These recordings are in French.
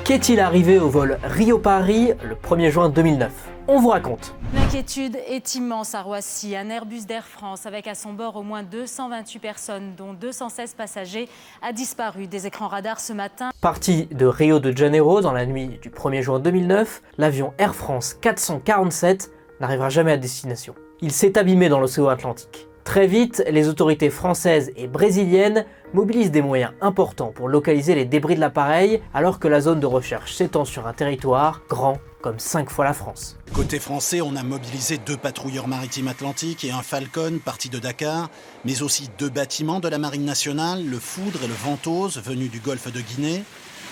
Qu'est-il arrivé au vol Rio-Paris le 1er juin 2009? On vous raconte. L'inquiétude est immense à Roissy. Un Airbus d'Air France avec à son bord au moins 228 personnes, dont 216 passagers, a disparu des écrans radars ce matin. Parti de Rio de Janeiro dans la nuit du 1er juin 2009, l'avion Air France 447 n'arrivera jamais à destination. Il s'est abîmé dans l'océan Atlantique. Très vite, les autorités françaises et brésiliennes mobilisent des moyens importants pour localiser les débris de l'appareil, alors que la zone de recherche s'étend sur un territoire grand comme 5 fois la France. Côté français, on a mobilisé 2 patrouilleurs maritimes atlantiques et un Falcon parti de Dakar, mais aussi 2 bâtiments de la Marine nationale, le Foudre et le Ventose venus du golfe de Guinée.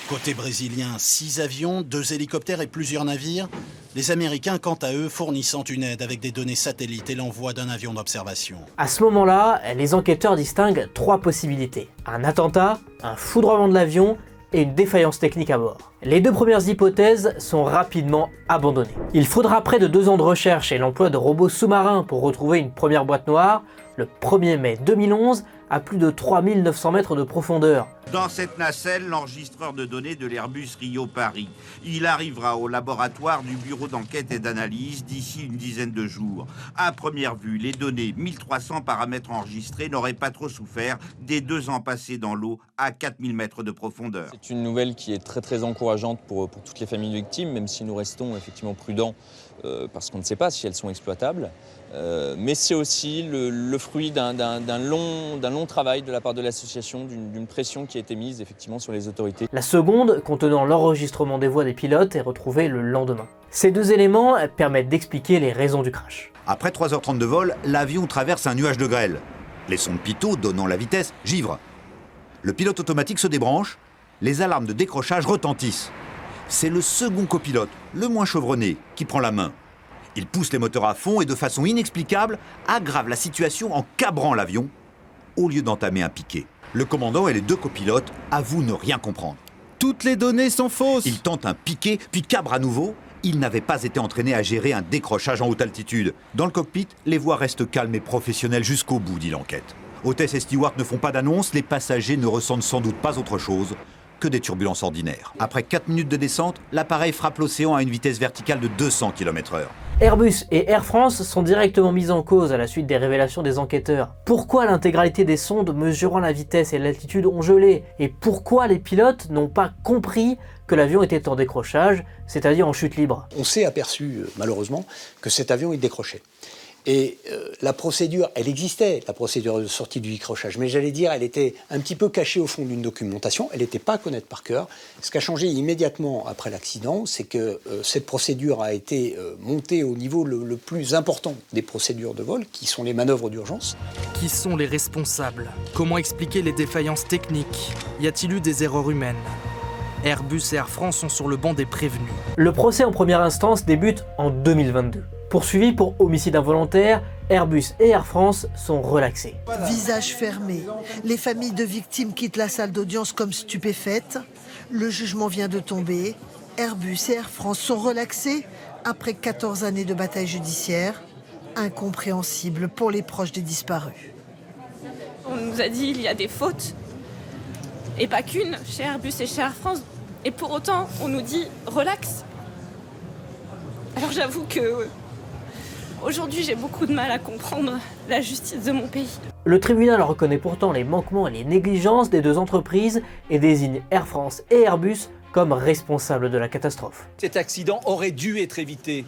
Côté brésilien, 6 avions, 2 hélicoptères et plusieurs navires. Les Américains, quant à eux, fournissant une aide avec des données satellites et l'envoi d'un avion d'observation. À ce moment-là, les enquêteurs distinguent 3 possibilités. Un attentat, un foudroiement de l'avion et une défaillance technique à bord. Les 2 premières hypothèses sont rapidement abandonnées. Il faudra près de 2 ans de recherche et l'emploi de robots sous-marins pour retrouver une première boîte noire, le 1er mai 2011, à plus de 3900 mètres de profondeur. Dans cette nacelle, l'enregistreur de données de l'Airbus Rio-Paris. Il arrivera au laboratoire du bureau d'enquête et d'analyse d'ici une dizaine de jours. À première vue, les données, 1300 paramètres enregistrés, n'auraient pas trop souffert des 2 ans passés dans l'eau à 4000 mètres de profondeur. C'est une nouvelle qui est très encourageante pour toutes les familles de victimes, même si nous restons effectivement prudents parce qu'on ne sait pas si elles sont exploitables. Mais c'est aussi le fruit d'un long travail de la part de l'association, d'une pression qui a été mise effectivement sur les autorités. La seconde, contenant l'enregistrement des voix des pilotes, est retrouvée le lendemain. Ces 2 éléments permettent d'expliquer les raisons du crash. Après 3h30 de vol, l'avion traverse un nuage de grêle. Les sons de pitot donnant la vitesse givrent. Le pilote automatique se débranche, les alarmes de décrochage retentissent. C'est le second copilote, le moins chevronné, qui prend la main. Il pousse les moteurs à fond et de façon inexplicable aggrave la situation en cabrant l'avion au lieu d'entamer un piqué. Le commandant et les 2 copilotes avouent ne rien comprendre. Toutes les données sont fausses. Ils tentent un piqué, puis cabrent à nouveau. Ils n'avaient pas été entraînés à gérer un décrochage en haute altitude. Dans le cockpit, les voix restent calmes et professionnelles jusqu'au bout, dit l'enquête. Hôtesse et steward ne font pas d'annonce, les passagers ne ressentent sans doute pas autre chose que des turbulences ordinaires. Après 4 minutes de descente, l'appareil frappe l'océan à une vitesse verticale de 200 km/h. Airbus et Air France sont directement mis en cause à la suite des révélations des enquêteurs. Pourquoi l'intégralité des sondes mesurant la vitesse et l'altitude ont gelé? Et pourquoi les pilotes n'ont pas compris que l'avion était en décrochage, c'est-à-dire en chute libre? On s'est aperçu, malheureusement, que cet avion, il décrochait. Et la procédure, elle existait, la procédure de sortie du décrochage, mais j'allais dire, elle était un petit peu cachée au fond d'une documentation, elle n'était pas à connaître par cœur. Ce qui a changé immédiatement après l'accident, c'est que cette procédure a été montée au niveau le plus important des procédures de vol, qui sont les manœuvres d'urgence. Qui sont les responsables? Comment expliquer les défaillances techniques? Y a-t-il eu des erreurs humaines? Airbus et Air France sont sur le banc des prévenus. Le procès en première instance débute en 2022. Poursuivis pour homicide involontaire, Airbus et Air France sont relaxés. Visage fermé, les familles de victimes quittent la salle d'audience comme stupéfaites. Le jugement vient de tomber. Airbus et Air France sont relaxés après 14 années de bataille judiciaire. Incompréhensible pour les proches des disparus. On nous a dit qu'il y a des fautes, et pas qu'une, chez Airbus et chez Air France. Et pour autant, on nous dit relax. Alors j'avoue que aujourd'hui, j'ai beaucoup de mal à comprendre la justice de mon pays. Le tribunal reconnaît pourtant les manquements et les négligences des 2 entreprises et désigne Air France et Airbus comme responsables de la catastrophe. Cet accident aurait dû être évité.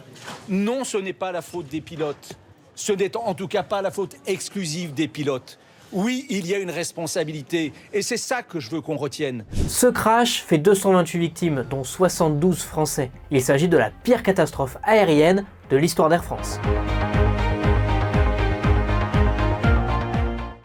Non, ce n'est pas la faute des pilotes. Ce n'est en tout cas pas la faute exclusive des pilotes. Oui, il y a une responsabilité, et c'est ça que je veux qu'on retienne. Ce crash fait 228 victimes, dont 72 Français. Il s'agit de la pire catastrophe aérienne de l'histoire d'Air France.